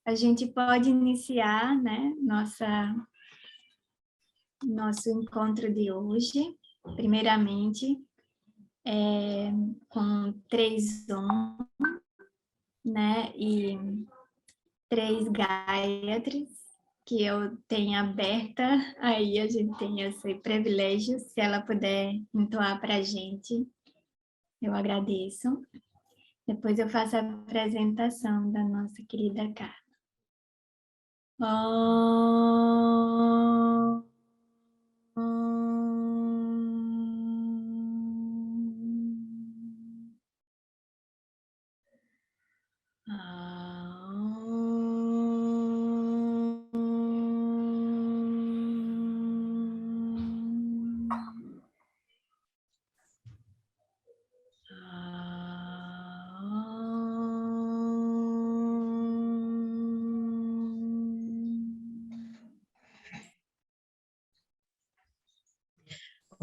a gente pode iniciar, né, nosso encontro de hoje, primeiramente, com 3 Om, né, e 3 Gayatris, que eu tenho aberta, aí a gente tem esse privilégio, se ela puder entoar para a gente, eu agradeço. Depois eu faço a apresentação da nossa querida Carla. Om.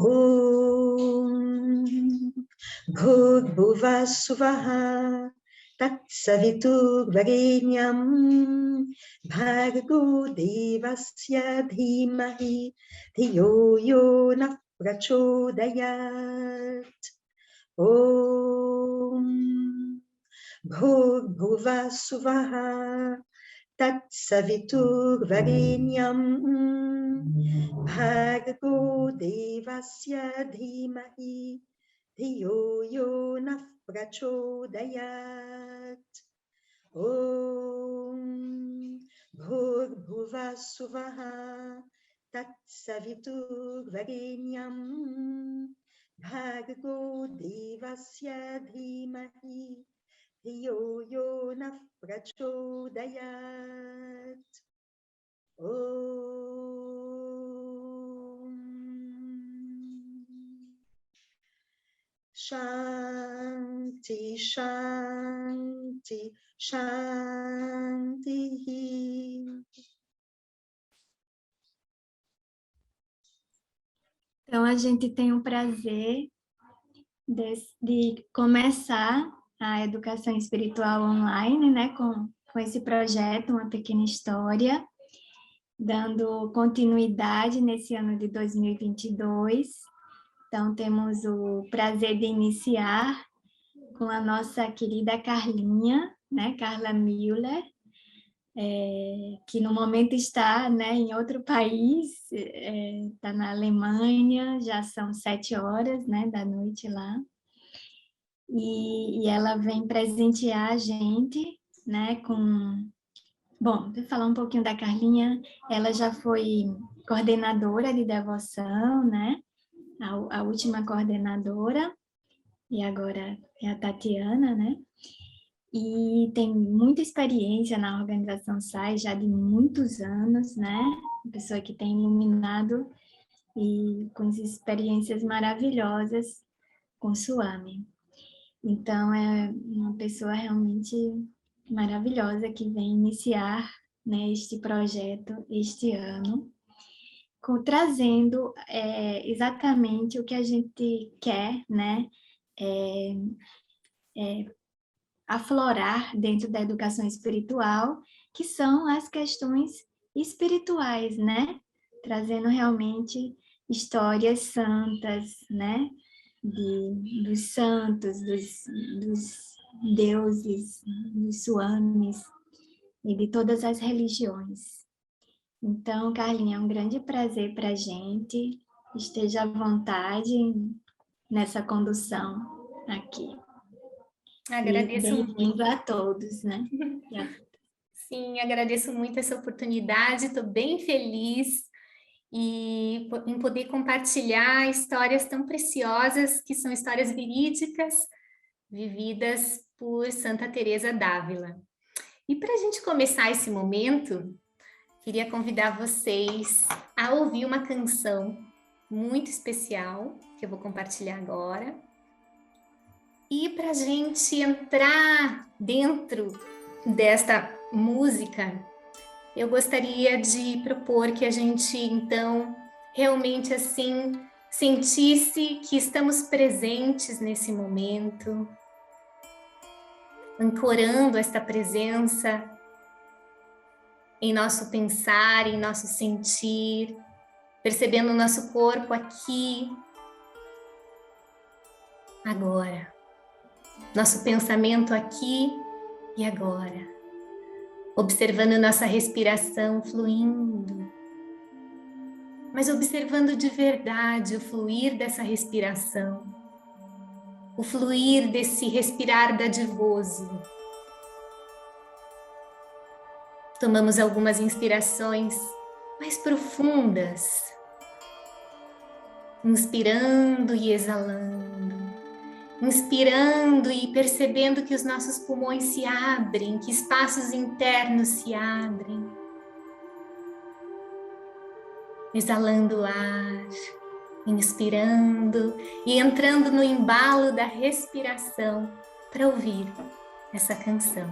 Om Bhurбhuvah Suvah Tatsaviturvarenyam Bhargo Devasya Dhimahi Dhiyo Yo Nah Prachodayat. Om Bhurбhuvah Suvah Tatsaviturvarenyam Bhargo Devasya Dhimahi Dhiyo Yo Nah Prachodayat. Om Bhurбhuvah Suvah Tatsaviturvarenyam Bhargo Devasya Dhimahi Dhiyo Yo Nah Prachodayat. Om Shanti, Shanti, Shanti. Então, a gente tem o prazer de começar a educação espiritual online, né, com esse projeto, Uma Pequena História, dando continuidade nesse ano de 2022. Então, temos o prazer de iniciar com a nossa querida Carlinha, né, Carla Müller, que no momento está, né, em outro país, está na Alemanha, já são 7 horas, né, da noite lá, e ela vem presentear a gente, né, com... Bom, vou falar um pouquinho da Carlinha. Ela já foi coordenadora de devoção, né, a última coordenadora, e agora é a Tatiana, né, e tem muita experiência na organização SAI, já de muitos anos, né? Uma pessoa que tem iluminado e com experiências maravilhosas com Swami. Então, é uma pessoa realmente maravilhosa que vem iniciar, né, este projeto este ano, trazendo exatamente o que a gente quer, né? Aflorar dentro da educação espiritual, que são as questões espirituais, né? Trazendo realmente histórias santas, né? Dos santos, dos deuses, dos swamis e de todas as religiões. Então, Carlinha, é um grande prazer para a gente. Esteja à vontade nessa condução aqui. Agradeço bem-vindo a todos, né? Sim, agradeço muito essa oportunidade, estou bem feliz em poder compartilhar histórias tão preciosas, que são histórias verídicas, vividas por Santa Teresa d'Ávila. E para a gente começar esse momento, queria convidar vocês a ouvir uma canção muito especial, que eu vou compartilhar agora. E para a gente entrar dentro desta música, eu gostaria de propor que a gente, então, realmente assim, sentisse que estamos presentes nesse momento, ancorando esta presença em nosso pensar, em nosso sentir, percebendo o nosso corpo aqui, agora. Nosso pensamento aqui e agora. Observando nossa respiração fluindo, mas observando de verdade o fluir dessa respiração, o fluir desse respirar dadivoso. Tomamos algumas inspirações mais profundas, inspirando e exalando, inspirando e percebendo que os nossos pulmões se abrem, que espaços internos se abrem, exalando o ar, inspirando e entrando no embalo da respiração para ouvir essa canção.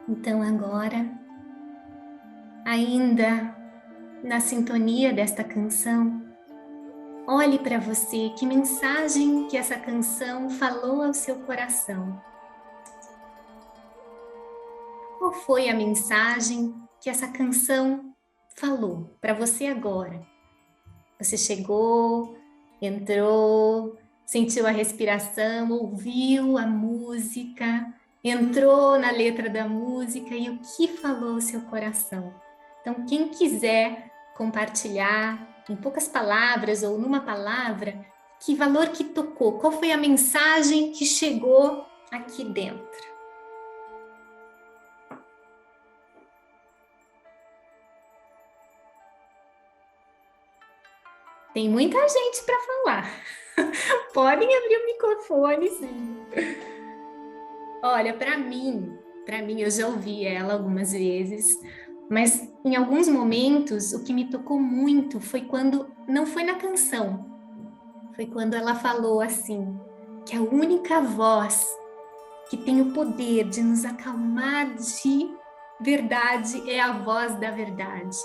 Então agora, ainda na sintonia desta canção, olhe para você, que mensagem que essa canção falou ao seu coração. Qual foi a mensagem que essa canção falou para você agora? Você chegou, entrou, sentiu a respiração, ouviu a música, entrou na letra da música e o que falou o seu coração? Então, quem quiser compartilhar em poucas palavras ou numa palavra, que valor que tocou, qual foi a mensagem que chegou aqui dentro? Tem muita gente para falar. Podem abrir o microfone, sim. Olha, para mim, eu já ouvi ela algumas vezes, mas em alguns momentos o que me tocou muito foi quando, não foi na canção, foi quando ela falou assim, que a única voz que tem o poder de nos acalmar de verdade é a voz da verdade.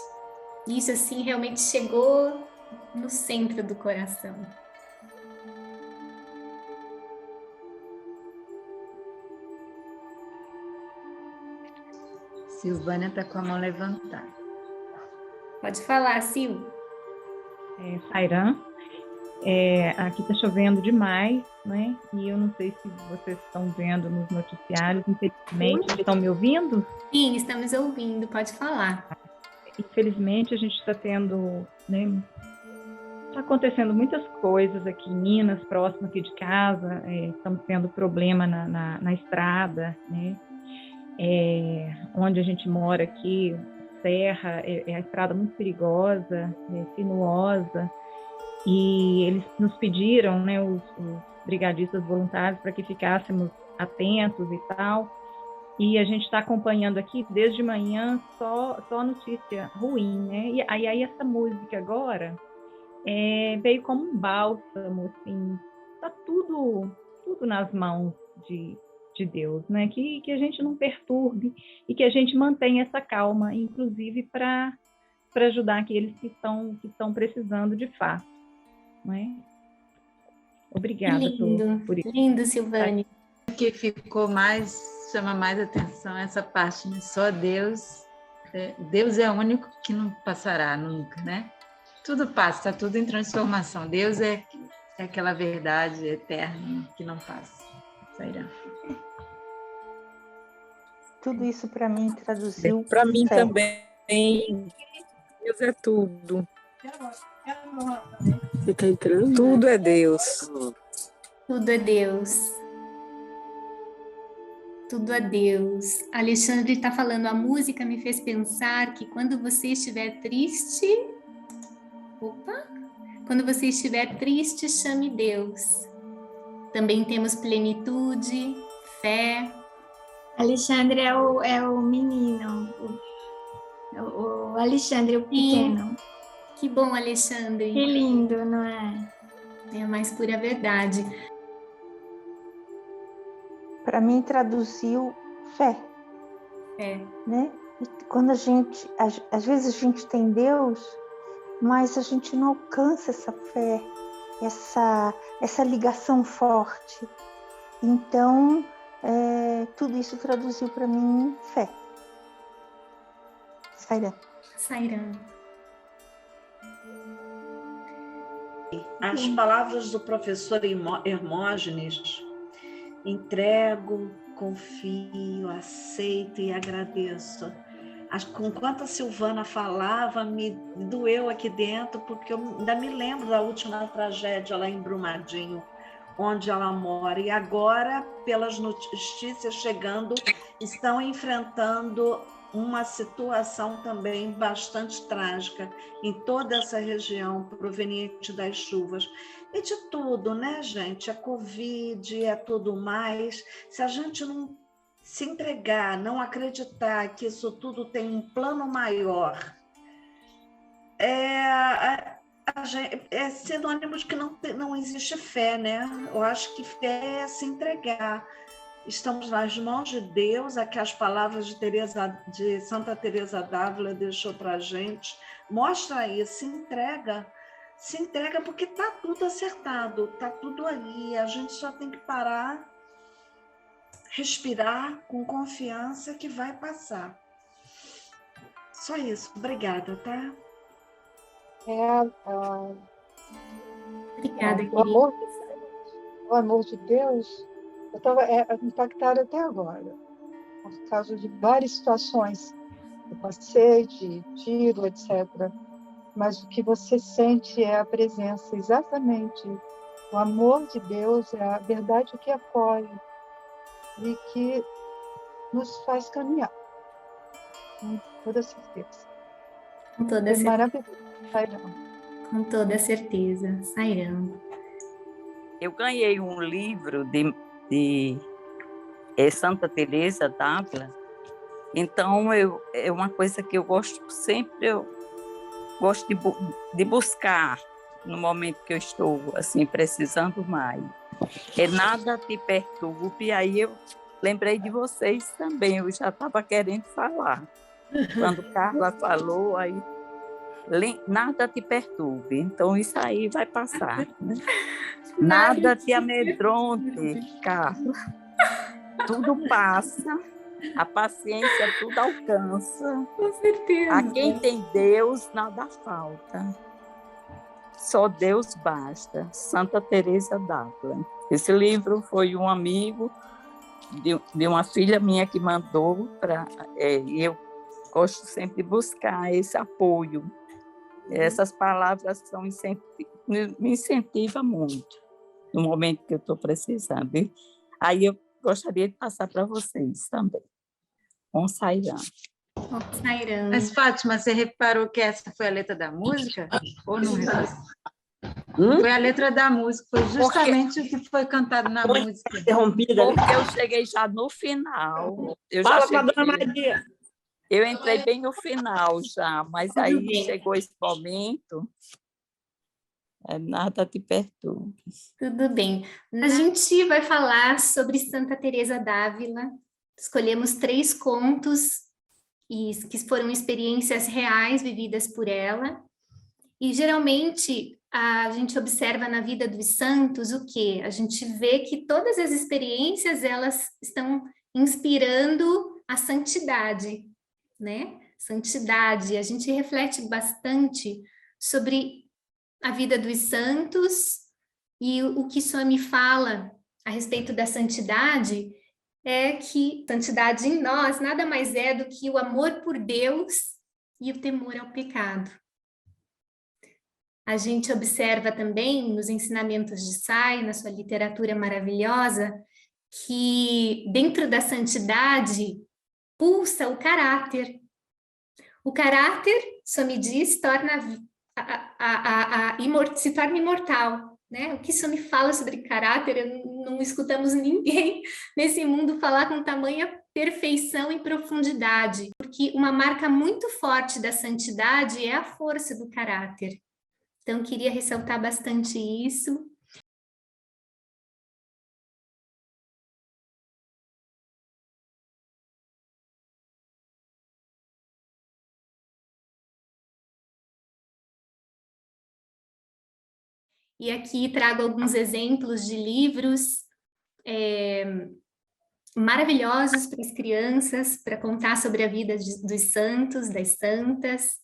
Isso assim realmente chegou no centro do coração. Silvânia está com a mão levantada. Pode falar, Sil. Sairan, aqui está chovendo demais, né? E eu não sei se vocês estão vendo nos noticiários, infelizmente, estão me ouvindo? Sim, estamos ouvindo, pode falar. Infelizmente, a gente está tendo, né? Está acontecendo muitas coisas aqui em Minas, próximo aqui de casa, estamos tendo problema na estrada, né? Onde a gente mora aqui, serra, a estrada muito perigosa, sinuosa, e eles nos pediram, né, os brigadistas voluntários, para que ficássemos atentos e tal, e a gente está acompanhando aqui desde manhã só notícia ruim, né? E aí essa música agora veio como um bálsamo, assim, está tudo nas mãos de Deus, né? Que a gente não perturbe e que a gente mantenha essa calma, inclusive para ajudar aqueles que estão precisando de fato, né? Obrigada por isso. Lindo, Silvânia. O que chama mais atenção essa parte, né? Só Deus. Deus é o único que não passará nunca, né? Tudo passa, está tudo em transformação. Deus é aquela verdade eterna que não passa. Sairá. Tudo isso para mim traduziu. Para mim também, Deus é tudo. Fica entrando. Tudo é Deus. Tudo é Deus. Tudo é Deus. Alexandre está falando, a música me fez pensar que quando você estiver triste... Quando você estiver triste, chame Deus. Também temos plenitude, fé. Alexandre é o menino, o Alexandre, o pequeno. Que bom, Alexandre. Que lindo, não é? É a mais pura verdade. Para mim traduziu fé. É. Né? E quando às vezes a gente tem Deus, mas a gente não alcança essa fé, essa ligação forte. Então, tudo isso traduziu para mim fé. Sairam. As palavras do professor Hermógenes: entrego, confio, aceito e agradeço. Enquanto a Silvana falava, me doeu aqui dentro, porque eu ainda me lembro da última tragédia lá em Brumadinho, onde ela mora. E agora, pelas notícias chegando, estão enfrentando uma situação também bastante trágica em toda essa região proveniente das chuvas. E de tudo, né, gente? A Covid, tudo mais. Se a gente não se entregar, não acreditar que isso tudo tem um plano maior, é sinônimo de que não existe fé, né? Eu acho que fé é se entregar. Estamos nas mãos de Deus, aqui as palavras de Santa Teresa d'Ávila deixou para a gente. Mostra aí, se entrega porque está tudo acertado, está tudo ali. A gente só tem que parar, respirar com confiança que vai passar. Só isso. Obrigada, tá? Obrigada, querida. O amor de Deus, eu estava impactada até agora, por causa de várias situações que eu passei, de tiro, etc. Mas o que você sente é a presença, exatamente. O amor de Deus é a verdade que acolhe e que nos faz caminhar, com toda certeza. Com toda certeza. Maravilhoso, Sairão. Com toda certeza, Sairão. Eu ganhei um livro de Santa Teresa d'Ávila, então é uma coisa que eu gosto sempre, eu gosto de buscar no momento que eu estou assim precisando mais. Nada te perturbe, aí eu lembrei de vocês também, eu já estava querendo falar. Quando Carla falou, aí nada te perturbe, então isso aí vai passar, né? Nada te amedronte, Carla. Tudo passa, a paciência tudo alcança. Com certeza. A quem tem Deus, nada falta. Só Deus basta. Santa Teresa d'Ávila. Esse livro foi um amigo de uma filha minha que mandou e eu gosto sempre de buscar esse apoio. Essas palavras me incentivam muito no momento que eu estou precisando. Aí eu gostaria de passar para vocês também. Com Sairã. Mas, Fátima, você reparou que essa foi a letra da música? Ou não reparou? Foi a letra da música, foi justamente o que foi cantado na música. Interrompida. Porque eu cheguei já no final. Fala com a Dona Maria. Eu entrei bem no final já, mas aí chegou esse momento. Nada te perturbe. Tudo bem. A gente vai falar sobre Santa Teresa d'Ávila. Escolhemos 3 contos que foram experiências reais vividas por ela. E geralmente a gente observa na vida dos santos o quê? A gente vê que todas as experiências elas estão inspirando a santidade, né? Santidade. A gente reflete bastante sobre a vida dos santos, e o que Swami fala a respeito da santidade é que santidade em nós nada mais é do que o amor por Deus e o temor ao pecado. A gente observa também nos ensinamentos de Sai, na sua literatura maravilhosa, que dentro da santidade pulsa o caráter. O caráter, Swami diz, se torna imortal, né? O que isso me fala sobre caráter, não escutamos ninguém nesse mundo falar com tamanha perfeição e profundidade, porque uma marca muito forte da santidade é a força do caráter. Então, queria ressaltar bastante isso. E aqui trago alguns exemplos de livros maravilhosos para as crianças, para contar sobre a vida dos santos, das santas.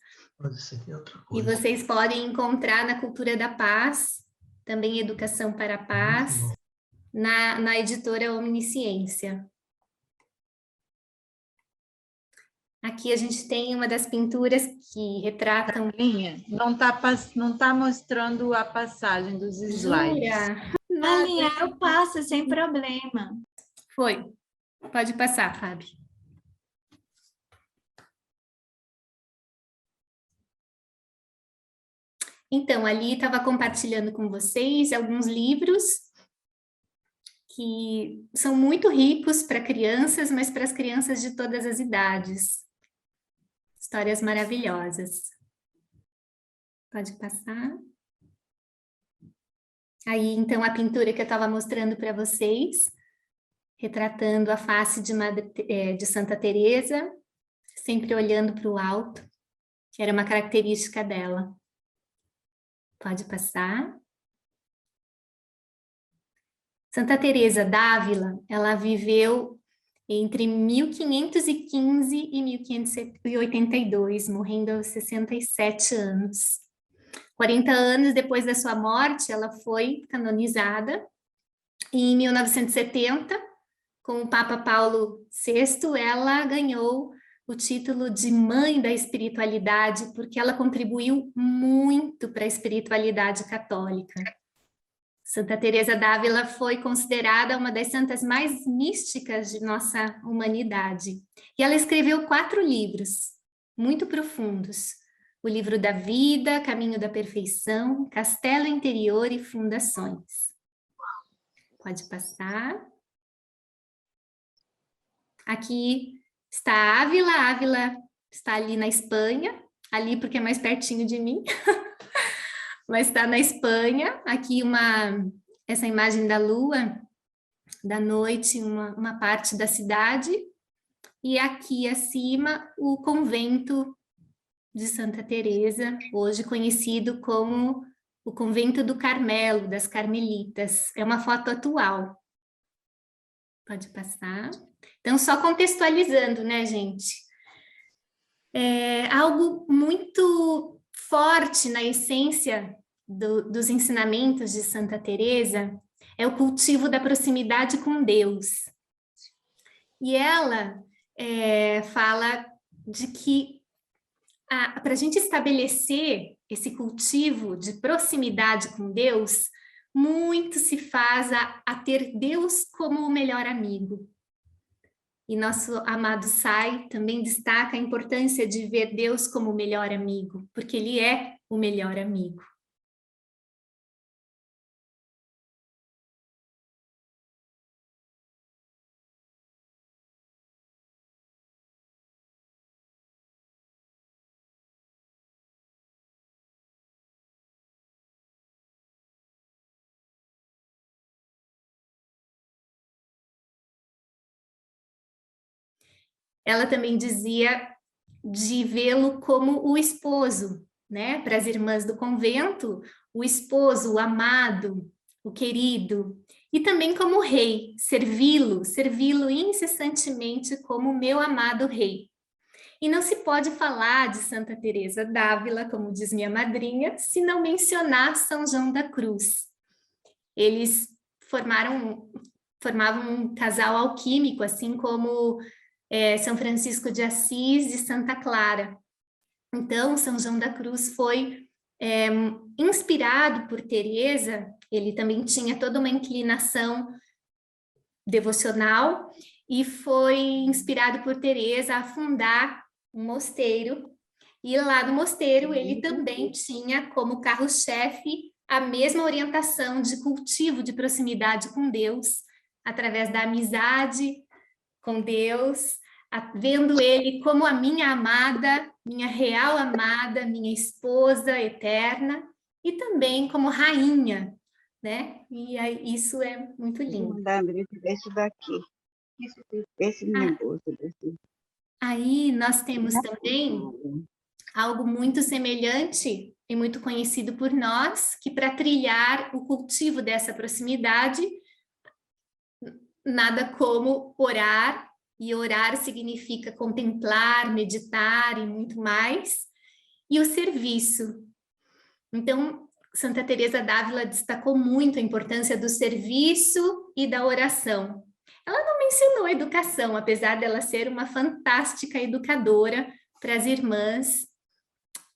E vocês podem encontrar na Cultura da Paz, também Educação para a Paz, na editora Omnisciência. Aqui a gente tem uma das pinturas que retratam... Não tá mostrando a passagem dos slides. Alinha, eu passo sem problema. Foi. Pode passar, Fábio. Então, ali estava compartilhando com vocês alguns livros que são muito ricos para crianças, mas para as crianças de todas as idades. Histórias maravilhosas. Pode passar. Aí, então, a pintura que eu estava mostrando para vocês, retratando a face de Santa Teresa, sempre olhando para o alto, que era uma característica dela. Pode passar. Santa Teresa d'Ávila, ela viveu entre 1515 e 1582, morrendo aos 67 anos. 40 anos depois da sua morte, ela foi canonizada. E em 1970, com o Papa Paulo VI, ela ganhou o título de Mãe da Espiritualidade, porque ela contribuiu muito para a espiritualidade católica. Santa Teresa d'Ávila foi considerada uma das santas mais místicas de nossa humanidade. E ela escreveu 4 livros, muito profundos. O Livro da Vida, Caminho da Perfeição, Castelo Interior e Fundações. Pode passar. Aqui está a Ávila. A Ávila está ali na Espanha, ali porque é mais pertinho de mim. Mas está na Espanha. Aqui essa imagem da lua, da noite, uma parte da cidade. E aqui acima o convento de Santa Teresa, hoje conhecido como o Convento do Carmelo, das Carmelitas. É uma foto atual. Pode passar. Então, só contextualizando, né, gente? Algo muito forte na essência dos ensinamentos de Santa Teresa é o cultivo da proximidade com Deus. E ela fala de que para a gente estabelecer esse cultivo de proximidade com Deus, muito se faz a ter Deus como o melhor amigo. E nosso amado Sai também destaca a importância de ver Deus como o melhor amigo, porque Ele é o melhor amigo. Ela também dizia de vê-lo como o esposo, né? Para as irmãs do convento, o esposo, o amado, o querido, e também como rei, servi-lo incessantemente como meu amado rei. E não se pode falar de Santa Teresa d'Ávila, como diz minha madrinha, se não mencionar São João da Cruz. Eles formavam um casal alquímico, assim como São Francisco de Assis e Santa Clara. Então, São João da Cruz foi inspirado por Teresa. Ele também tinha toda uma inclinação devocional e foi inspirado por Teresa a fundar um mosteiro. E lá no mosteiro ele também tinha como carro-chefe a mesma orientação de cultivo de proximidade com Deus, através da amizade com Deus, vendo Ele como a minha amada, minha real amada, minha esposa eterna, e também como rainha, né? E aí, isso é muito lindo. Esse daqui. Esse negócio desse. Aí nós temos também algo muito semelhante e muito conhecido por nós, que para trilhar o cultivo dessa proximidade, nada como orar, e orar significa contemplar, meditar e muito mais, e o serviço. Então, Santa Teresa d'Ávila destacou muito a importância do serviço e da oração. Ela não mencionou educação, apesar dela ser uma fantástica educadora para as irmãs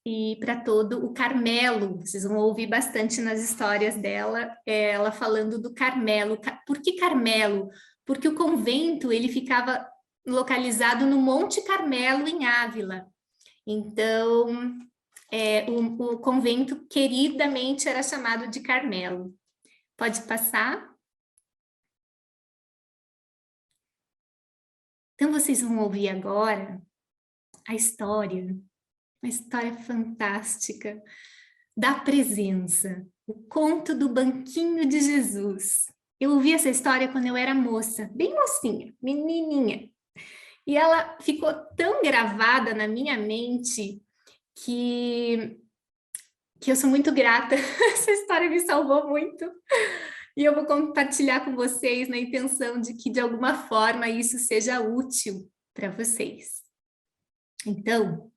e para todo o Carmelo. Vocês vão ouvir bastante nas histórias dela, ela falando do Carmelo. Por que Carmelo? Porque o convento ele ficava localizado no Monte Carmelo, em Ávila. Então, o convento queridamente era chamado de Carmelo. Pode passar? Então, vocês vão ouvir agora a história, uma história fantástica da presença, o conto do banquinho de Jesus. Eu ouvi essa história quando eu era moça, bem mocinha, menininha. E ela ficou tão gravada na minha mente que eu sou muito grata. Essa história me salvou muito. E eu vou compartilhar com vocês na intenção de que, de alguma forma, isso seja útil para vocês. Então,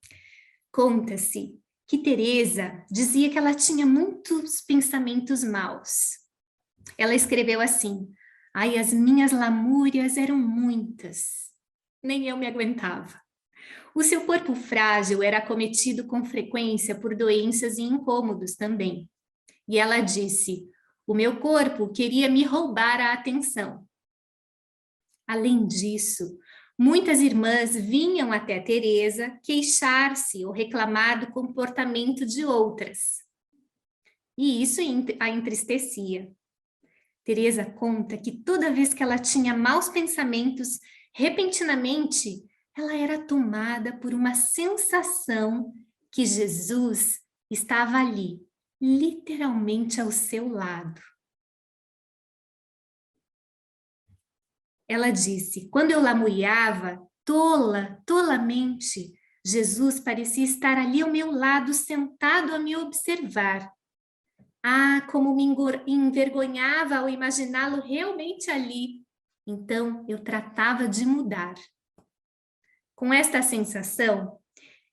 conta-se que Teresa dizia que ela tinha muitos pensamentos maus. Ela escreveu assim: ai, as minhas lamúrias eram muitas, nem eu me aguentava. O seu corpo frágil era acometido com frequência por doenças e incômodos também. E ela disse: o meu corpo queria me roubar a atenção. Além disso, muitas irmãs vinham até Teresa queixar-se ou reclamar do comportamento de outras. E isso a entristecia. Teresa conta que toda vez que ela tinha maus pensamentos, repentinamente, ela era tomada por uma sensação que Jesus estava ali, literalmente ao seu lado. Ela disse: quando eu lamuriava, tolamente, Jesus parecia estar ali ao meu lado, sentado a me observar. Ah, como me envergonhava ao imaginá-lo realmente ali. Então, eu tratava de mudar. Com esta sensação,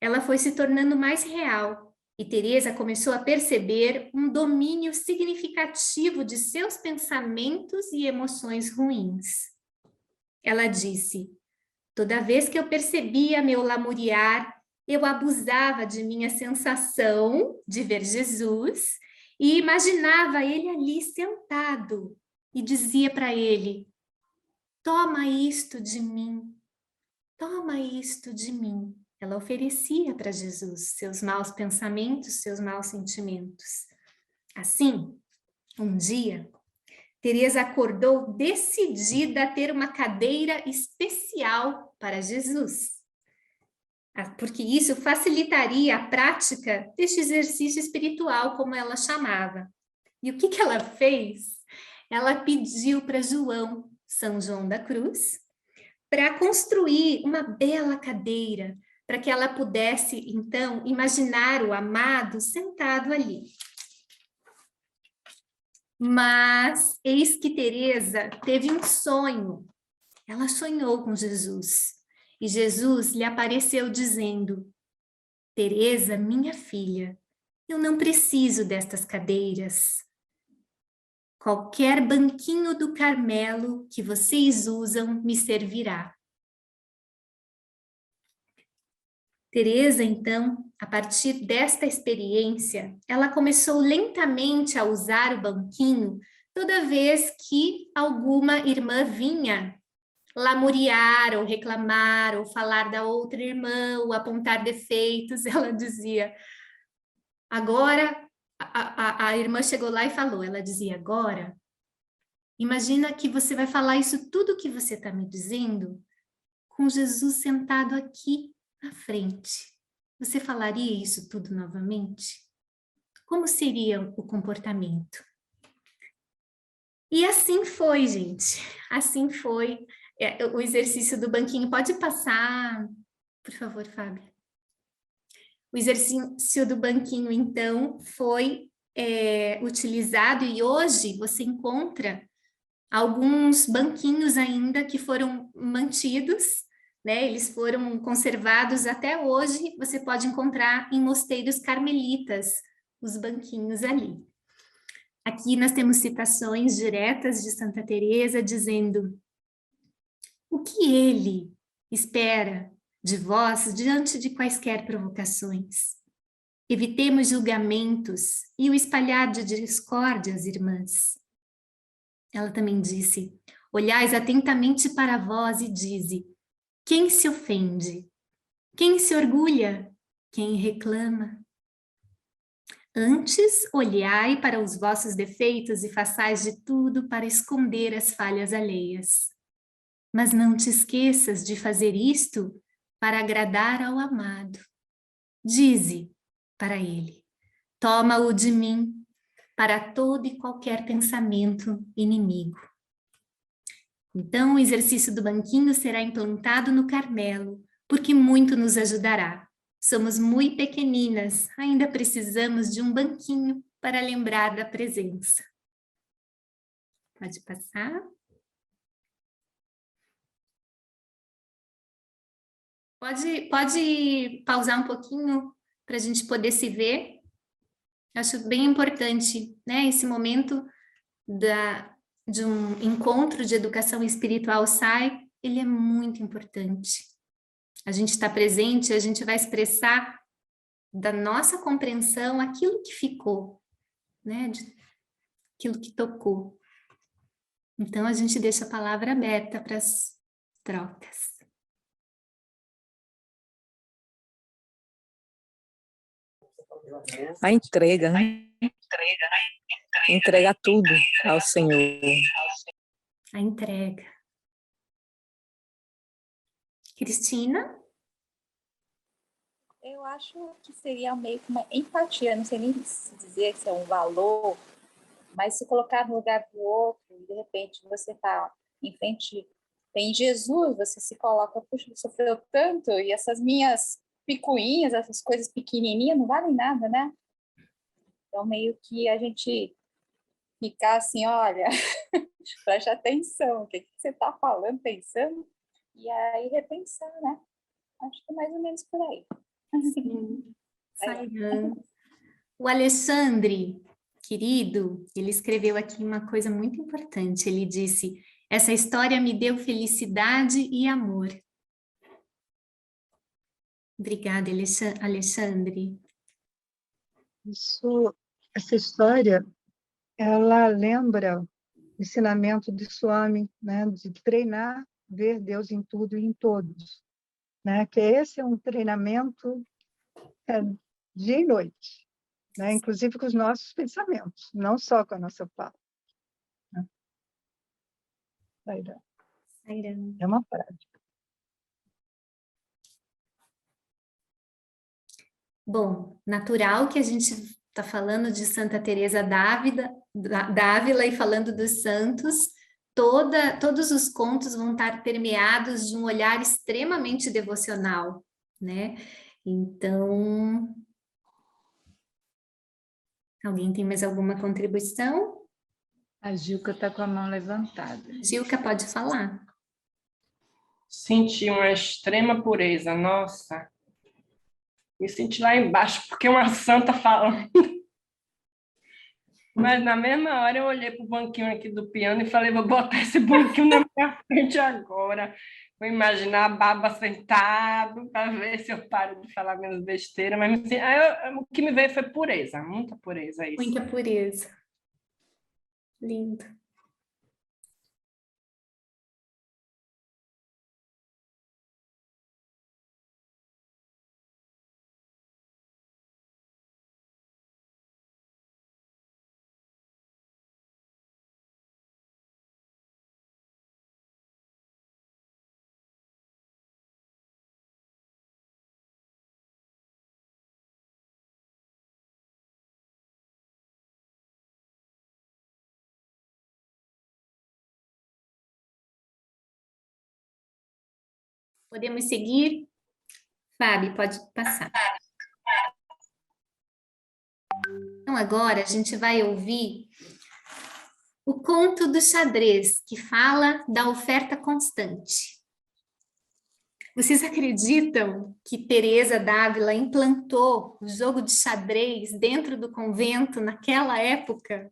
ela foi se tornando mais real e Teresa começou a perceber um domínio significativo de seus pensamentos e emoções ruins. Ela disse: toda vez que eu percebia meu lamuriar, eu abusava de minha sensação de ver Jesus e imaginava ele ali sentado e dizia para ele: toma isto de mim, toma isto de mim. Ela oferecia para Jesus seus maus pensamentos, seus maus sentimentos. Assim, um dia, Teresa acordou decidida a ter uma cadeira especial para Jesus, porque isso facilitaria a prática deste exercício espiritual, como ela chamava. E o que ela fez? Ela pediu para João, São João da Cruz, para construir uma bela cadeira, para que ela pudesse, então, imaginar o amado sentado ali. Mas eis que Teresa teve um sonho. Ela sonhou com Jesus. E Jesus lhe apareceu dizendo: Teresa, minha filha, eu não preciso destas cadeiras. Qualquer banquinho do Carmelo que vocês usam me servirá. Teresa, então, a partir desta experiência, ela começou lentamente a usar o banquinho toda vez que alguma irmã vinha lamuriar ou reclamar ou falar da outra irmã ou apontar defeitos. Ela dizia: agora, a irmã chegou lá e falou, ela dizia: agora, imagina que você vai falar isso tudo que você está me dizendo com Jesus sentado aqui na frente. Você falaria isso tudo novamente? Como seria o comportamento? E assim foi, gente. Assim foi. O exercício do banquinho. Pode passar, por favor, Fábio. O exercício do banquinho, então, foi utilizado e hoje você encontra alguns banquinhos ainda que foram mantidos, né? Eles foram conservados até hoje. Você pode encontrar em mosteiros carmelitas os banquinhos ali. Aqui nós temos citações diretas de Santa Teresa dizendo: o que ele espera de vós diante de quaisquer provocações? Evitemos julgamentos e o espalhar de discórdias, irmãs. Ela também disse: olhais atentamente para vós e dize: quem se ofende? Quem se orgulha? Quem reclama? Antes, olhai para os vossos defeitos e façais de tudo para esconder as falhas alheias. Mas não te esqueças de fazer isto para agradar ao amado. Dize para ele: toma-o de mim para todo e qualquer pensamento inimigo. Então, o exercício do banquinho será implantado no Carmelo, porque muito nos ajudará. Somos muito pequeninas, ainda precisamos de um banquinho para lembrar da presença. Pode passar. Pode pausar um pouquinho para a gente poder se ver. Acho bem importante, né? Esse momento de um encontro de educação espiritual SAI, ele é muito importante. A gente está presente, a gente vai expressar da nossa compreensão aquilo que ficou, né? Aquilo que tocou. Então, a gente deixa a palavra aberta para as trocas. A entrega, né? Entrega tudo ao Senhor. A entrega. Cristina? Eu acho que seria meio que uma empatia, não sei nem se dizer se é um valor, mas se colocar no lugar do outro, e de repente você está em frente, tem Jesus, você se coloca, puxa, sofreu tanto, e essas minhas picuinhas, essas coisas pequenininhas não valem nada, né? Então, meio que a gente ficar assim, olha, preste atenção, o que você está falando, pensando, e aí repensar, né? Acho que é mais ou menos por aí. Sim. O Alexandre, querido, ele escreveu aqui uma coisa muito importante. Ele disse: essa história me deu felicidade e amor. Obrigada, Alexandre. Essa história, ela lembra o ensinamento de Swami, né, de treinar, ver Deus em tudo e em todos, né, que esse é um treinamento dia e noite, né, inclusive com os nossos pensamentos, não só com a nossa fala. Né? É uma prática. Bom, natural que a gente está falando de Santa Teresa d'Ávila e falando dos santos, todos os contos vão estar permeados de um olhar extremamente devocional, né? Então, alguém tem mais alguma contribuição? A Gilca está com a mão levantada. Gilca, pode falar. Senti uma extrema pureza, nossa. Me senti lá embaixo, porque uma santa falando. Mas na mesma hora eu olhei para o banquinho aqui do piano e falei, vou botar esse banquinho na minha frente agora. Vou imaginar a Baba sentado para ver se eu paro de falar menos besteira. Mas o que me veio foi pureza, muita pureza isso. Muita pureza. Lindo. Podemos seguir? Fábio, pode passar. agora a gente vai ouvir o conto do xadrez, que fala da oferta constante. Vocês acreditam que Teresa d'Ávila implantou o jogo de xadrez dentro do convento naquela época?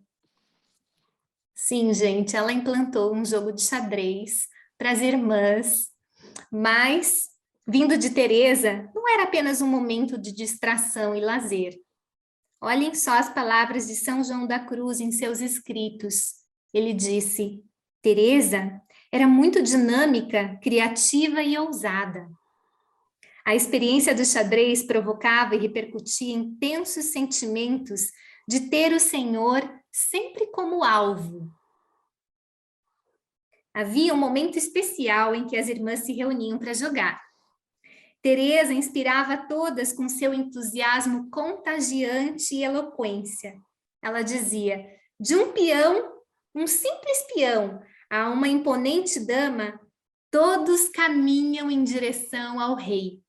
Sim, gente, ela implantou um jogo de xadrez para as irmãs, mas, vindo de Teresa, não era apenas um momento de distração e lazer. Olhem só as palavras de São João da Cruz em seus escritos. Ele disse: Teresa era muito dinâmica, criativa e ousada. A experiência do xadrez provocava e repercutia intensos sentimentos de ter o Senhor sempre como alvo. Havia um momento especial em que as irmãs se reuniam para jogar. Teresa inspirava todas com seu entusiasmo contagiante e eloquência. Ela dizia: de um peão, um simples peão, a uma imponente dama, todos caminham em direção ao rei.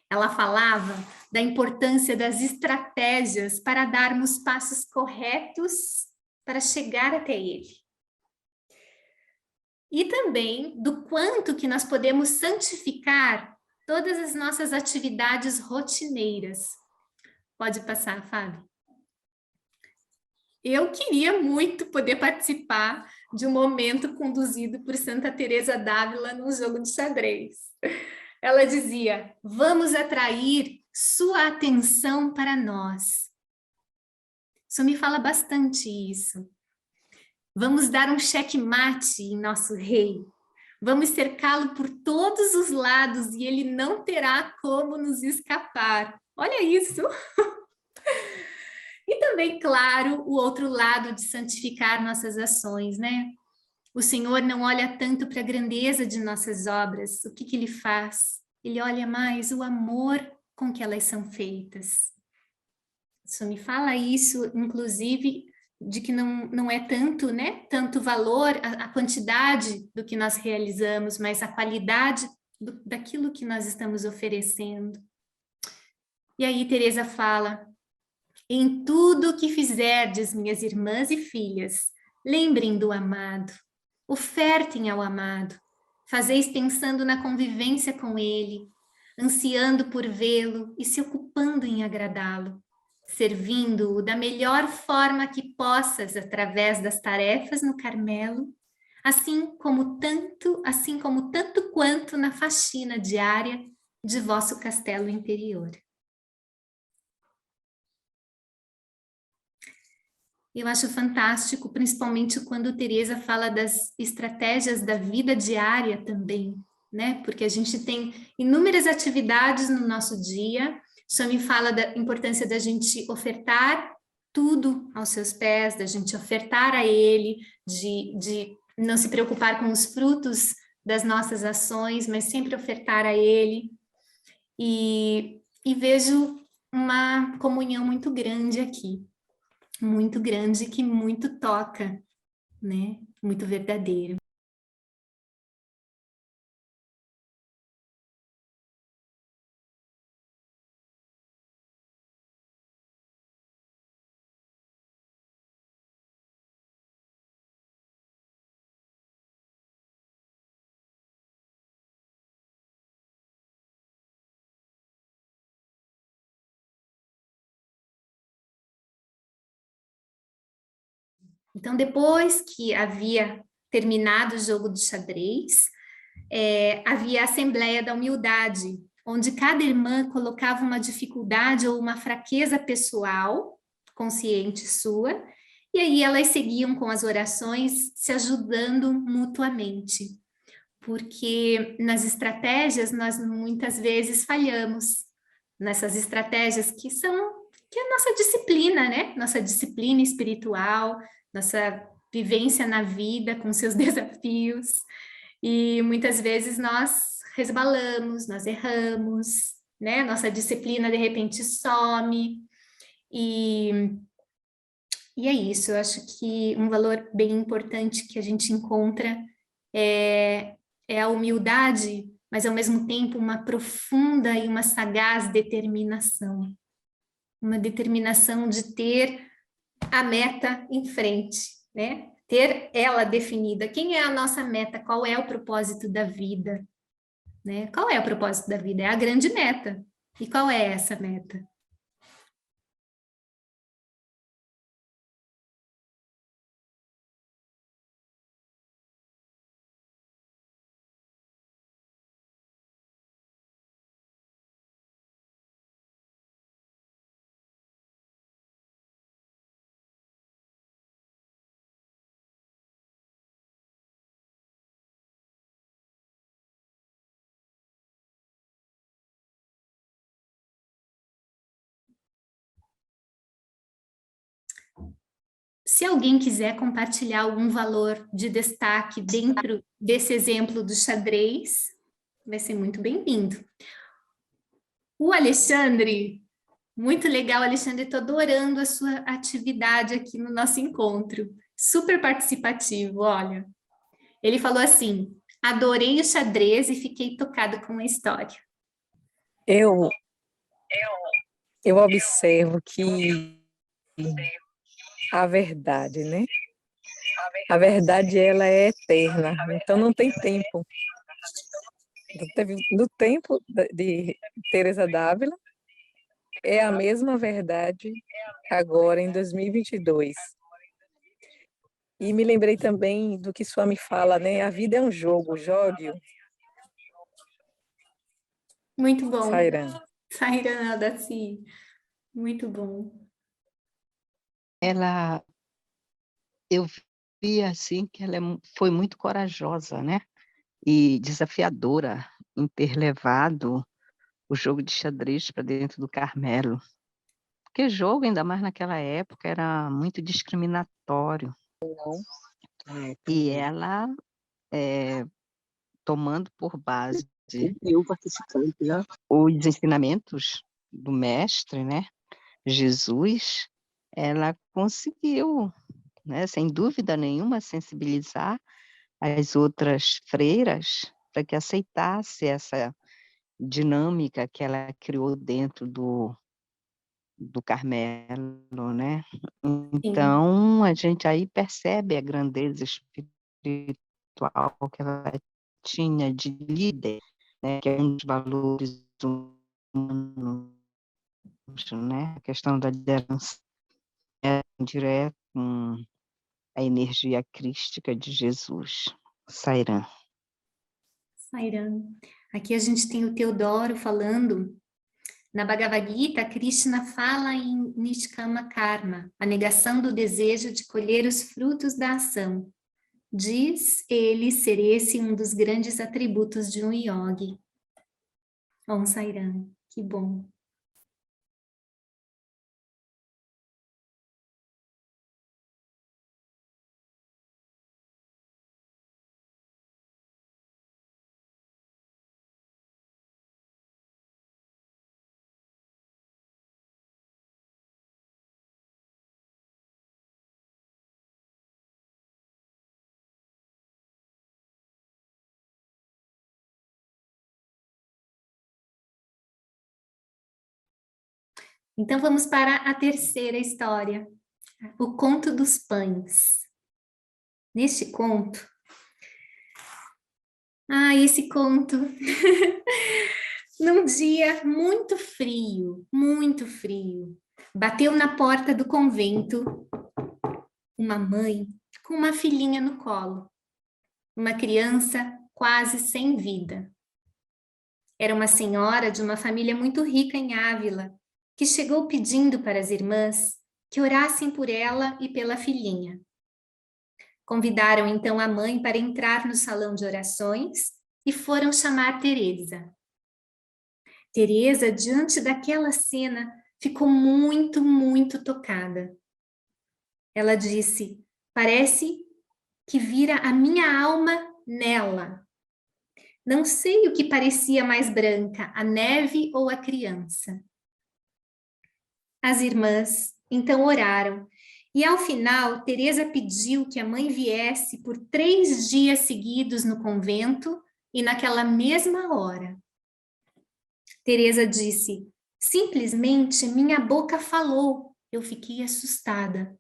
Ela falava da importância das estratégias para darmos passos corretos para chegar até ele. E também do quanto que nós podemos santificar todas as nossas atividades rotineiras. Pode passar, Fábio. Eu queria muito poder participar de um momento conduzido por Santa Teresa d'Ávila num jogo de xadrez. Ela dizia: vamos atrair sua atenção para nós. Isso me fala bastante isso. Vamos dar um checkmate em nosso rei. Vamos cercá-lo por todos os lados e ele não terá como nos escapar. Olha isso! E também, claro, o outro lado de santificar nossas ações, né? O Senhor não olha tanto para a grandeza de nossas obras. O que ele faz? Ele olha mais o amor com que elas são feitas. Isso me fala isso, inclusive, de que não é tanto, né? Tanto valor, a quantidade do que nós realizamos, mas a qualidade daquilo que nós estamos oferecendo. E aí Teresa fala: em tudo o que fizerdes, minhas irmãs e filhas, lembrem do amado, ofertem ao amado, fazeis pensando na convivência com ele, ansiando por vê-lo e se ocupando em agradá-lo, servindo-o da melhor forma que possas através das tarefas no Carmelo, assim como tanto quanto na faxina diária de vosso castelo interior. Eu acho fantástico, principalmente quando Teresa fala das estratégias da vida diária também, né? Porque a gente tem inúmeras atividades no nosso dia. Só me fala da importância da gente ofertar tudo aos seus pés, da gente ofertar a ele, de não se preocupar com os frutos das nossas ações, mas sempre ofertar a ele. E vejo uma comunhão muito grande aqui. Muito grande, que muito toca, né? Muito verdadeiro. Então, depois que havia terminado o jogo de xadrez, havia a Assembleia da Humildade, onde cada irmã colocava uma dificuldade ou uma fraqueza pessoal, consciente sua, e aí elas seguiam com as orações, se ajudando mutuamente. Porque nas estratégias nós muitas vezes falhamos, nessas estratégias que é a nossa disciplina, né? Nossa disciplina espiritual, nossa vivência na vida com seus desafios, e muitas vezes nós resbalamos, nós erramos, né? Nossa disciplina de repente some, e é isso. Eu acho que um valor bem importante que a gente encontra é a humildade, mas ao mesmo tempo uma profunda e uma sagaz determinação. Uma determinação de ter a meta em frente, né? Ter ela definida. Quem é a nossa meta? Qual é o propósito da vida? Né? Qual é o propósito da vida? É a grande meta. E qual é essa meta? Se alguém quiser compartilhar algum valor de destaque dentro desse exemplo do xadrez, vai ser muito bem-vindo. O Alexandre, muito legal, Alexandre, estou adorando a sua atividade aqui no nosso encontro. Super participativo, olha. Ele falou assim, adorei o xadrez e fiquei tocado com a história. Eu observo que a verdade, né? A verdade, ela é eterna, então não tem tempo. No tempo de Teresa d'Ávila, é a mesma verdade agora, em 2022. E me lembrei também do que Swami fala, né? A vida é um jogo, jogue-o. Muito bom. Sairan. Sairan, Daci. Muito bom. Eu vi assim que ela foi muito corajosa, né? E desafiadora em ter levado o jogo de xadrez para dentro do Carmelo. Porque jogo, ainda mais naquela época, era muito discriminatório. E ela, tomando por base os ensinamentos do mestre, né? Jesus, ela conseguiu, né, sem dúvida nenhuma, sensibilizar as outras freiras para que aceitasse essa dinâmica que ela criou dentro do Carmelo, né? Então, a gente aí percebe a grandeza espiritual que ela tinha de líder, né? Que é um dos valores humanos, né? A questão da liderança é direta com a energia crística de Jesus. Sairan. Sairan. Aqui a gente tem o Teodoro falando, na Bhagavad Gita, Krishna fala em Nishkama Karma, a negação do desejo de colher os frutos da ação. Diz ele ser esse um dos grandes atributos de um yogi. Om Sairan, que bom. Então vamos para a terceira história, o Conto dos Pães. Neste conto, esse conto, num dia muito frio, bateu na porta do convento uma mãe com uma filhinha no colo, uma criança quase sem vida. Era uma senhora de uma família muito rica em Ávila, que chegou pedindo para as irmãs que orassem por ela e pela filhinha. Convidaram então a mãe para entrar no salão de orações e foram chamar Teresa. Teresa, diante daquela cena, ficou muito tocada. Ela disse: parece que vira a minha alma nela. Não sei o que parecia mais branca, a neve ou a criança. As irmãs então oraram e ao final Teresa pediu que a mãe viesse por 3 dias seguidos no convento e naquela mesma hora. Teresa disse: simplesmente minha boca falou, eu fiquei assustada.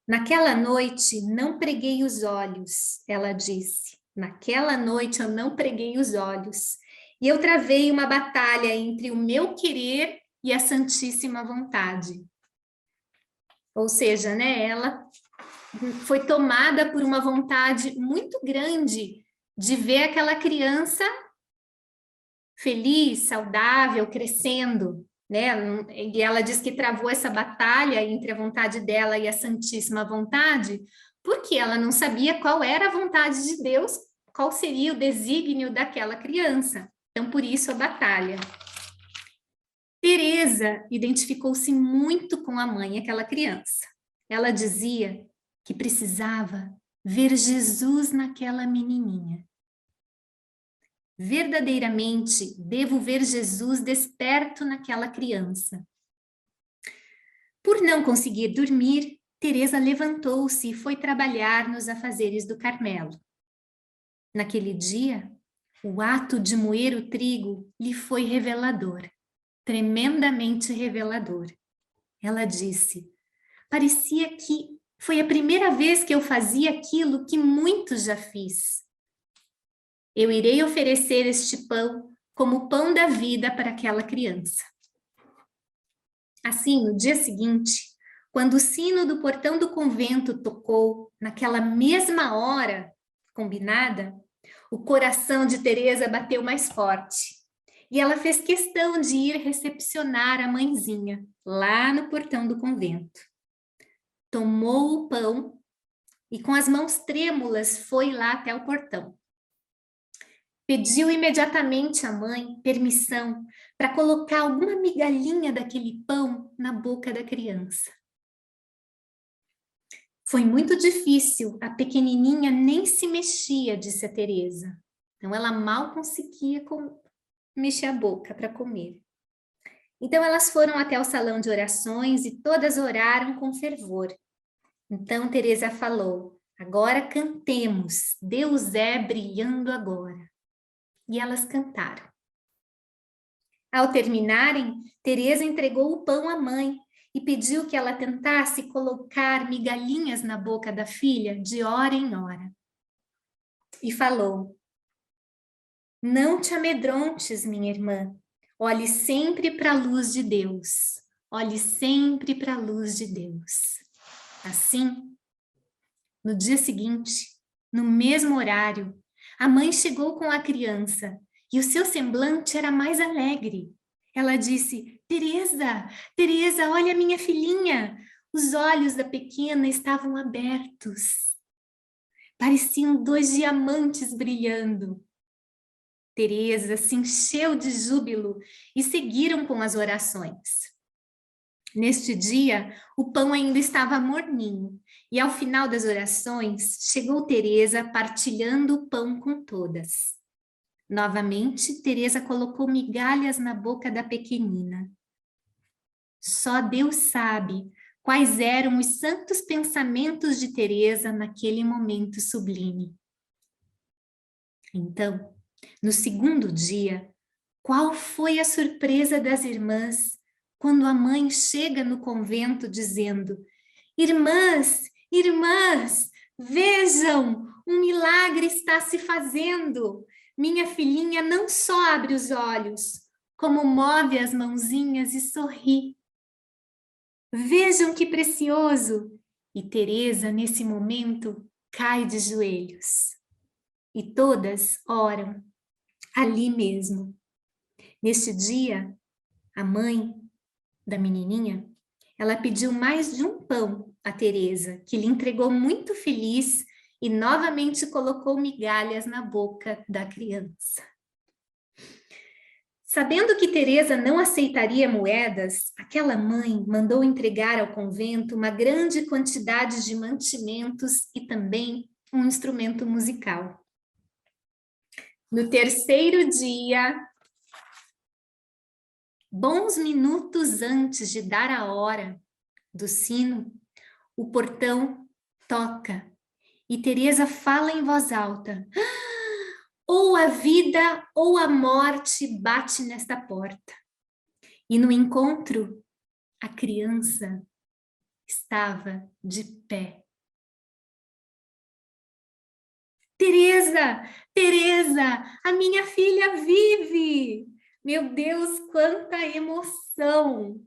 Naquela noite não preguei os olhos, ela disse. Naquela noite eu não preguei os olhos. E eu travei uma batalha entre o meu querer e a santíssima vontade. Ou seja, né, ela foi tomada por uma vontade muito grande de ver aquela criança feliz, saudável, crescendo, né? E ela diz que travou essa batalha entre a vontade dela e a santíssima vontade, porque ela não sabia qual era a vontade de Deus, qual seria o desígnio daquela criança. Então, por isso a batalha. Teresa identificou-se muito com a mãe, aquela criança. Ela dizia que precisava ver Jesus naquela menininha. Verdadeiramente, devo ver Jesus desperto naquela criança. Por não conseguir dormir, Teresa levantou-se e foi trabalhar nos afazeres do Carmelo. Naquele dia, o ato de moer o trigo lhe foi revelador, tremendamente revelador. Ela disse: parecia que foi a primeira vez que eu fazia aquilo que muitos já fiz. Eu irei oferecer este pão como pão da vida para aquela criança. Assim, no dia seguinte, quando o sino do portão do convento tocou, naquela mesma hora combinada, o coração de Teresa bateu mais forte. E ela fez questão de ir recepcionar a mãezinha, lá no portão do convento. Tomou o pão e com as mãos trêmulas foi lá até o portão. Pediu imediatamente à mãe permissão para colocar alguma migalhinha daquele pão na boca da criança. Foi muito difícil, a pequenininha nem se mexia, disse a Teresa. Então ela mal conseguia mexer a boca para comer. Então elas foram até o salão de orações e todas oraram com fervor. Então Teresa falou: agora cantemos, Deus é brilhando agora. E elas cantaram. Ao terminarem, Teresa entregou o pão à mãe e pediu que ela tentasse colocar migalhinhas na boca da filha de hora em hora. E falou: não te amedrontes, minha irmã, olhe sempre para a luz de Deus, olhe sempre para a luz de Deus. Assim, no dia seguinte, no mesmo horário, a mãe chegou com a criança e o seu semblante era mais alegre. Ela disse: Teresa, Teresa, olha a minha filhinha. Os olhos da pequena estavam abertos. Pareciam 2 diamantes brilhando. Teresa se encheu de júbilo e seguiram com as orações. Neste dia, o pão ainda estava morninho e ao final das orações, chegou Teresa partilhando o pão com todas. Novamente, Teresa colocou migalhas na boca da pequenina. Só Deus sabe quais eram os santos pensamentos de Teresa naquele momento sublime. Então, no segundo dia, qual foi a surpresa das irmãs quando a mãe chega no convento dizendo: irmãs, irmãs, vejam, um milagre está se fazendo. Minha filhinha não só abre os olhos, como move as mãozinhas e sorri. Vejam que precioso! E Teresa, nesse momento, cai de joelhos. E todas oram, ali mesmo. Neste dia, a mãe da menininha, ela pediu mais de um pão a Teresa, que lhe entregou muito feliz e novamente colocou migalhas na boca da criança. Sabendo que Teresa não aceitaria moedas, aquela mãe mandou entregar ao convento uma grande quantidade de mantimentos e também um instrumento musical. No terceiro dia, bons minutos antes de dar a hora do sino, o portão toca e Teresa fala em voz alta: ou a vida ou a morte bate nesta porta. E no encontro, a criança estava de pé. Teresa, Teresa, a minha filha vive! Meu Deus, quanta emoção!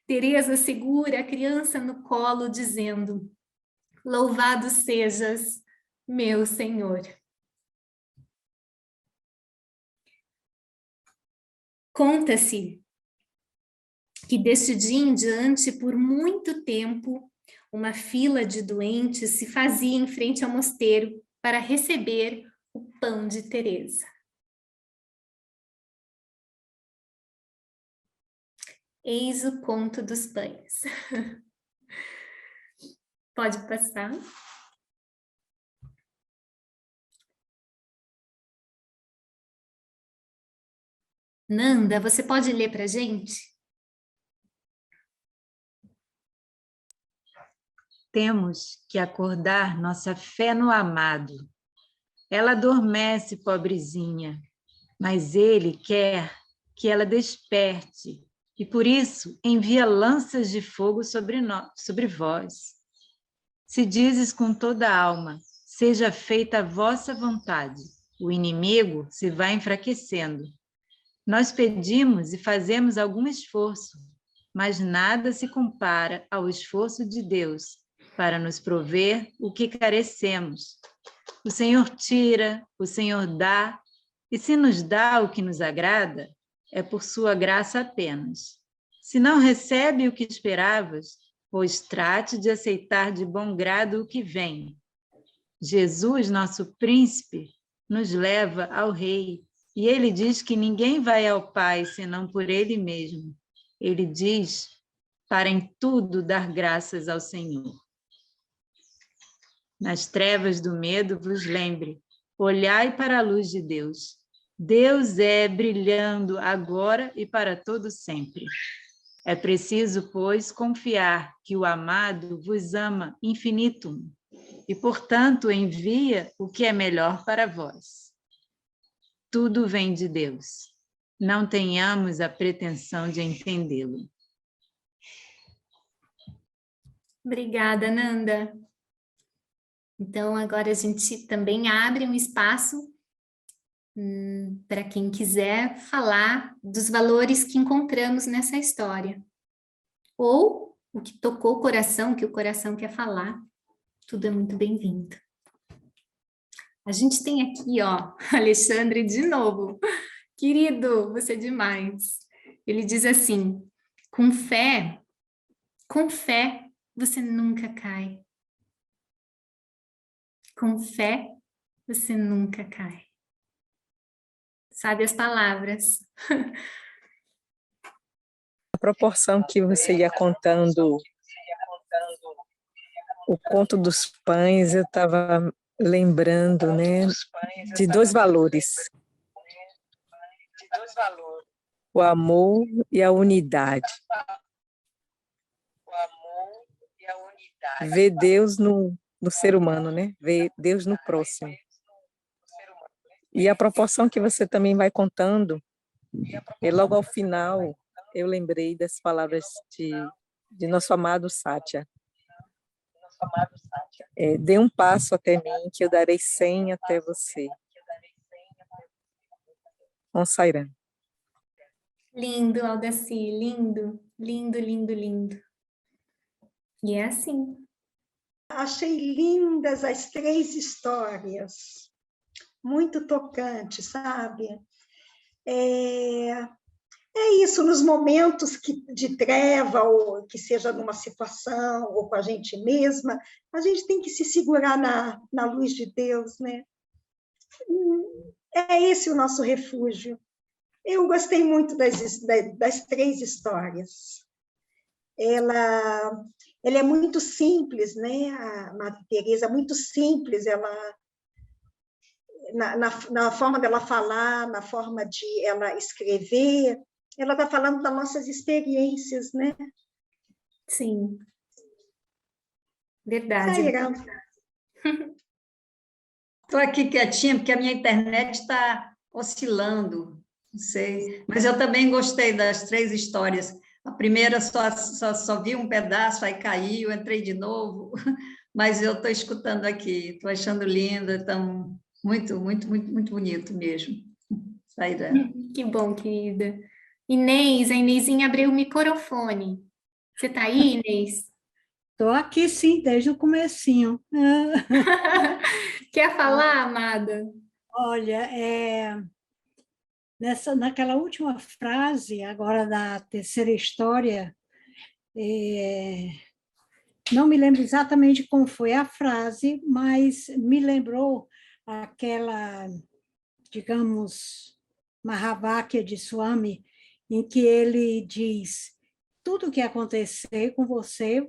Teresa segura a criança no colo, dizendo: louvado sejas, meu Senhor. Conta-se que deste dia em diante, por muito tempo, uma fila de doentes se fazia em frente ao mosteiro para receber o pão de Teresa. Eis o conto dos pães. Pode passar. Nanda, você pode ler para a gente? Temos que acordar nossa fé no amado. Ela adormece, pobrezinha, mas ele quer que ela desperte e, por isso, envia lanças de fogo sobre vós. Se dizes com toda a alma, seja feita a vossa vontade, o inimigo se vai enfraquecendo. Nós pedimos e fazemos algum esforço, mas nada se compara ao esforço de Deus para nos prover o que carecemos. O Senhor tira, o Senhor dá, e se nos dá o que nos agrada, é por sua graça apenas. Se não recebe o que esperavas, pois trate de aceitar de bom grado o que vem. Jesus, nosso príncipe, nos leva ao Rei, e ele diz que ninguém vai ao Pai senão por ele mesmo. Ele diz para em tudo dar graças ao Senhor. Nas trevas do medo, vos lembre, olhai para a luz de Deus. Deus é brilhando agora e para todo sempre. É preciso, pois, confiar que o amado vos ama infinitum e, portanto, envia o que é melhor para vós. Tudo vem de Deus. Não tenhamos a pretensão de entendê-lo. Obrigada, Nanda. Então, agora a gente também abre um espaço para quem quiser falar dos valores que encontramos nessa história. Ou o que tocou o coração, que o coração quer falar. Tudo é muito bem-vindo. A gente tem aqui, ó, Alexandre de novo. Querido, você é demais. Ele diz assim, com fé, você nunca cai. Com fé, você nunca cai. Sabe as palavras. A proporção que você ia contando o conto dos pães, eu estava lembrando, né, de dois valores. O amor e a unidade. Ver Deus no ser humano, né? Ver Deus no próximo. E a proporção que você também vai contando, e logo ao final, eu lembrei das palavras de nosso amado Satya. Dê um passo até mim, que eu darei 100 até você. Com Sairam. Lindo, Aldaci, lindo, lindo, lindo, lindo. E é assim. Achei lindas as 3 histórias. Muito tocante, sabe? É isso, nos momentos de treva, ou que seja numa situação, ou com a gente mesma, a gente tem que se segurar na luz de Deus, né? É esse o nosso refúgio. Eu gostei muito das 3 histórias. Ela é muito simples, né? A Madre Teresa é muito simples, ela... Na forma dela falar, na forma de ela escrever, ela está falando das nossas experiências, né? Sim. Verdade. Estou aqui quietinha, porque a minha internet está oscilando, não sei. Mas eu também gostei das 3 histórias. A primeira só vi um pedaço, aí caiu, entrei de novo, mas eu estou escutando aqui, estou achando lindo, então, muito, muito, muito, muito bonito mesmo. Saíra. Que bom, querida. Inês, a Inezinha abriu o microfone. Você está aí, Inês? Estou aqui, sim, desde o comecinho. Quer falar, amada? Olha, naquela última frase, agora da terceira história, não me lembro exatamente como foi a frase, mas me lembrou aquela, digamos, Mahavakya de Swami, em que ele diz: tudo que acontecer com você,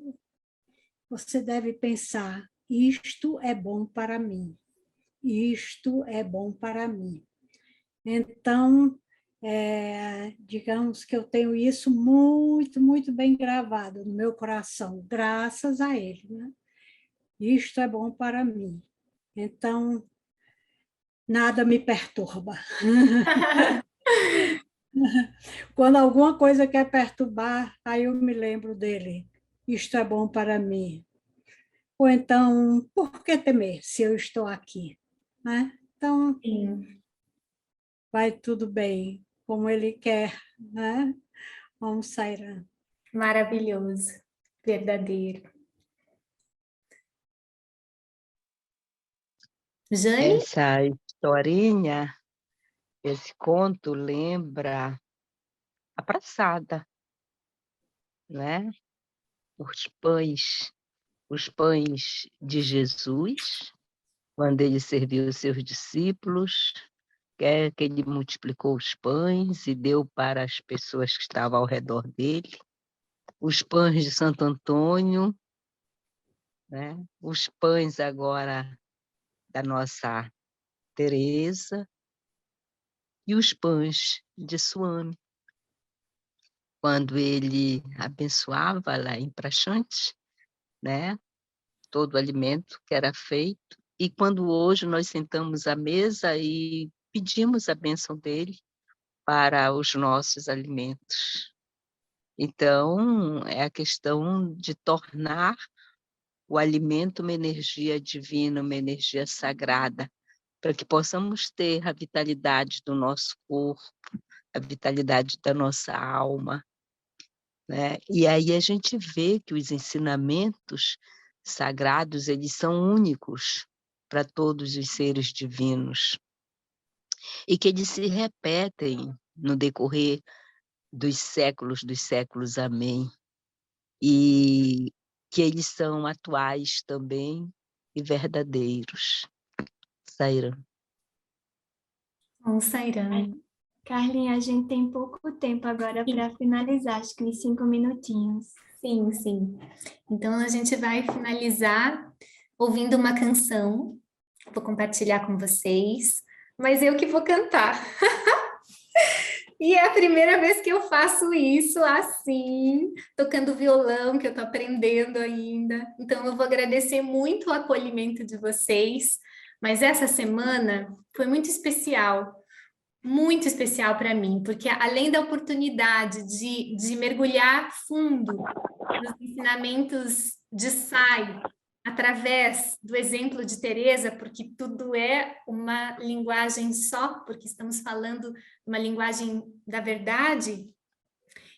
você deve pensar, isto é bom para mim, isto é bom para mim. Então, digamos que eu tenho isso muito, muito bem gravado no meu coração, graças a ele, né? Isto é bom para mim. Então, nada me perturba. Quando alguma coisa quer perturbar, aí eu me lembro dele. Isto é bom para mim. Ou então, por que temer se eu estou aqui? Né? Então, Sim. Vai tudo bem, como ele quer, né? Vamos sair. Maravilhoso, verdadeiro. Jane? Essa historinha, esse conto lembra a praçada, né? Os pães de Jesus, quando ele serviu os seus discípulos, que ele multiplicou os pães e deu para as pessoas que estavam ao redor dele, os pães de Santo Antônio, né? Os pães agora da nossa Teresa e os pães de Swami, quando ele abençoava lá em Prachante, né? Todo o alimento que era feito, e quando hoje nós sentamos à mesa e pedimos a bênção dele para os nossos alimentos. Então, é a questão de tornar o alimento uma energia divina, uma energia sagrada, para que possamos ter a vitalidade do nosso corpo, a vitalidade da nossa alma, né? E aí a gente vê que os ensinamentos sagrados, eles são únicos para todos os seres divinos e que eles se repetem no decorrer dos séculos, amém. E que eles são atuais também e verdadeiros. Saíra. Vamos sair. Carlinha, a gente tem pouco tempo agora para finalizar, acho que uns 5 minutinhos. Sim, sim. Então, a gente vai finalizar ouvindo uma canção. Vou compartilhar com vocês, mas eu que vou cantar. E é a primeira vez que eu faço isso assim, tocando violão, que eu estou aprendendo ainda. Então, eu vou agradecer muito o acolhimento de vocês, mas essa semana foi muito especial para mim, porque além da oportunidade de mergulhar fundo nos ensinamentos de Sai, através do exemplo de Teresa, porque tudo é uma linguagem só, porque estamos falando uma linguagem da verdade,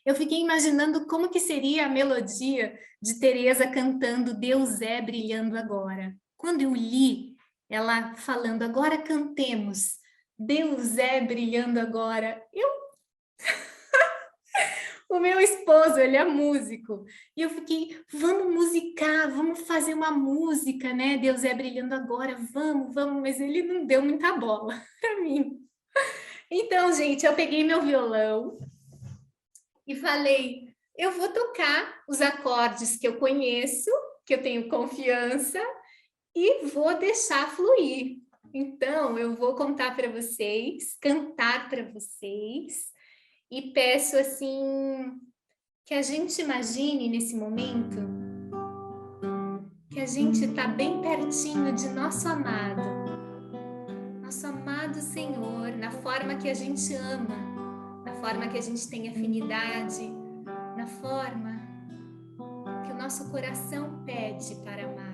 eu fiquei imaginando como que seria a melodia de Teresa cantando Deus é brilhando agora. Quando eu li ela falando, agora cantemos, Deus é brilhando agora, o meu esposo, ele é músico, e eu fiquei, vamos musicar, vamos fazer uma música, né? Deus é brilhando agora, vamos, mas ele não deu muita bola para mim. Então, gente, eu peguei meu violão e falei, eu vou tocar os acordes que eu conheço, que eu tenho confiança, e vou deixar fluir. Então, eu vou contar para vocês, cantar para vocês, e peço assim que a gente imagine nesse momento que a gente está bem pertinho de nosso amado Senhor, na forma que a gente ama, na forma que a gente tem afinidade, na forma que o nosso coração pede para amar.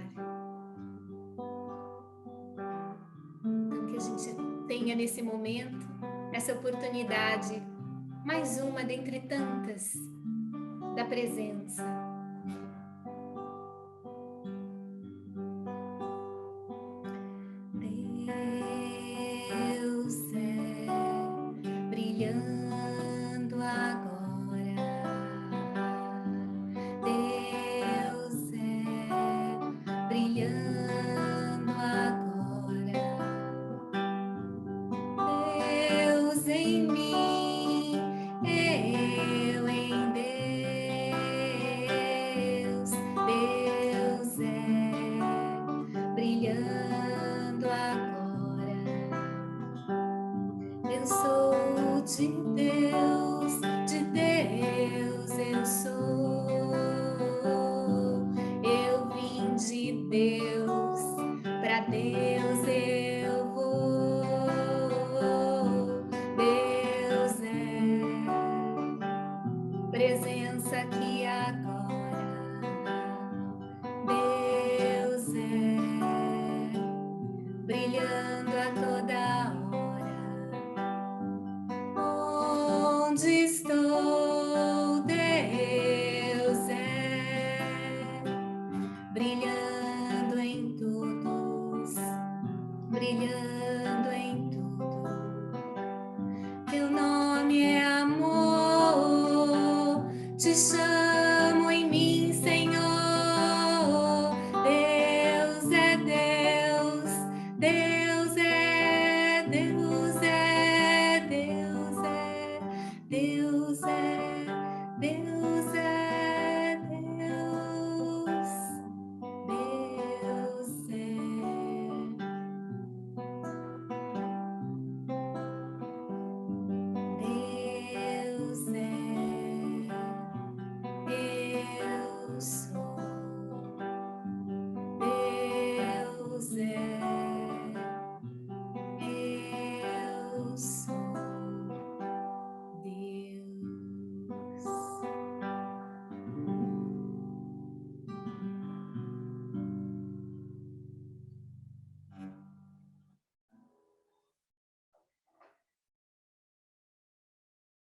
Então, que a gente tenha nesse momento essa oportunidade, mais uma dentre tantas, da presença. Deus é brilhando agora. Deus é brilhando agora. Deus em mim, eu em Deus. Deus é brilhando agora. Eu sou de Deus eu sou. Eu vim de Deus, para Deus eu vou. Deus é presença aqui agora. Deus é brilhando a toda hora. Onde estou, Deus é brilhando em todos, brilhando em tudo. Teu nome é amor, te chamo em mim, Senhor. Deus é Deus, Deus é Deus é Deus é Deus é Deus é Deus. Deus é. Deus é, eu sou. Deus é, eu sou. Deus.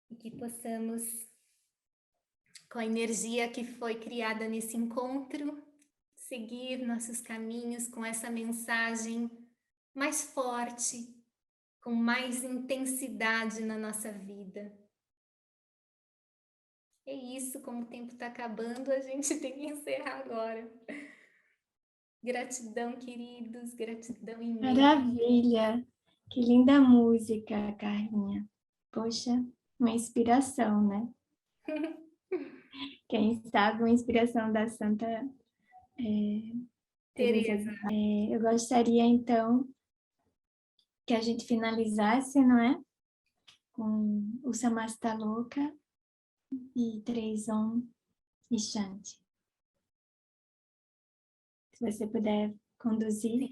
E que possamos, com a energia que foi criada nesse encontro, seguir nossos caminhos com essa mensagem mais forte, com mais intensidade na nossa vida. É isso, como o tempo está acabando, a gente tem que encerrar agora. Gratidão, queridos, gratidão imensa. Maravilha! Que linda música, Carlinha. Poxa, uma inspiração, né? Quem sabe uma inspiração da Santa Teresa. Eu gostaria, então, que a gente finalizasse, não é? Com o Samastaloka e 3 Om e Shanti. Se você puder conduzir.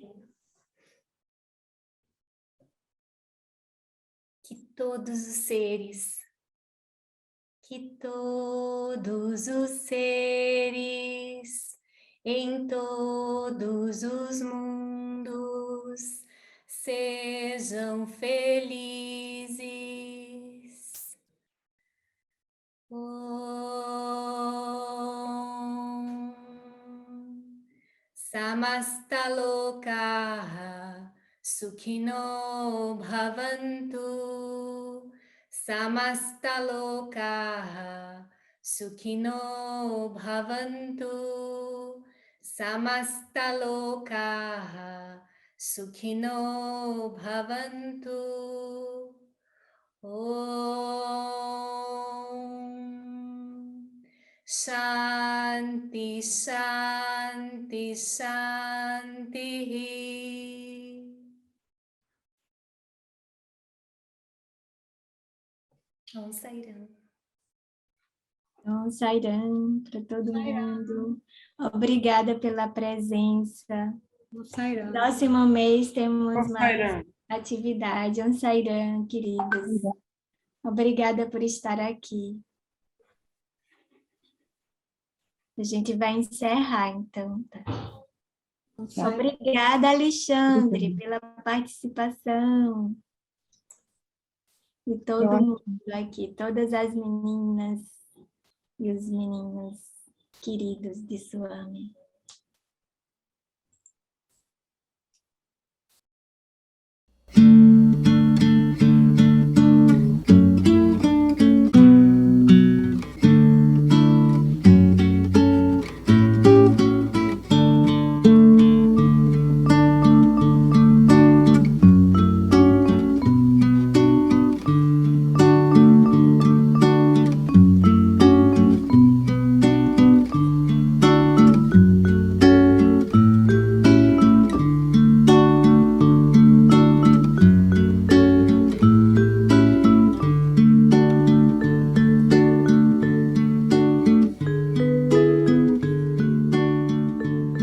Que todos os seres, em todos os mundos, sejam felizes. Om Samastaloka Sukhino Bhavantu. Samastaloka Sukhino Bhavantu. Samastaloka Sukhino Bhavantu. Om Shanti, Shanti, Shanti. Om Sairam. Om Sairam para todo mundo. Obrigada pela presença. Om Sairam. Próximo mês temos Om mais Sairam. atividade. Om Sairam, queridos. Obrigada por estar aqui. A gente vai encerrar, então. Tá? Obrigada, Alexandre, pela participação. E todo mundo aqui, todas as meninas e os meninos queridos de Suami.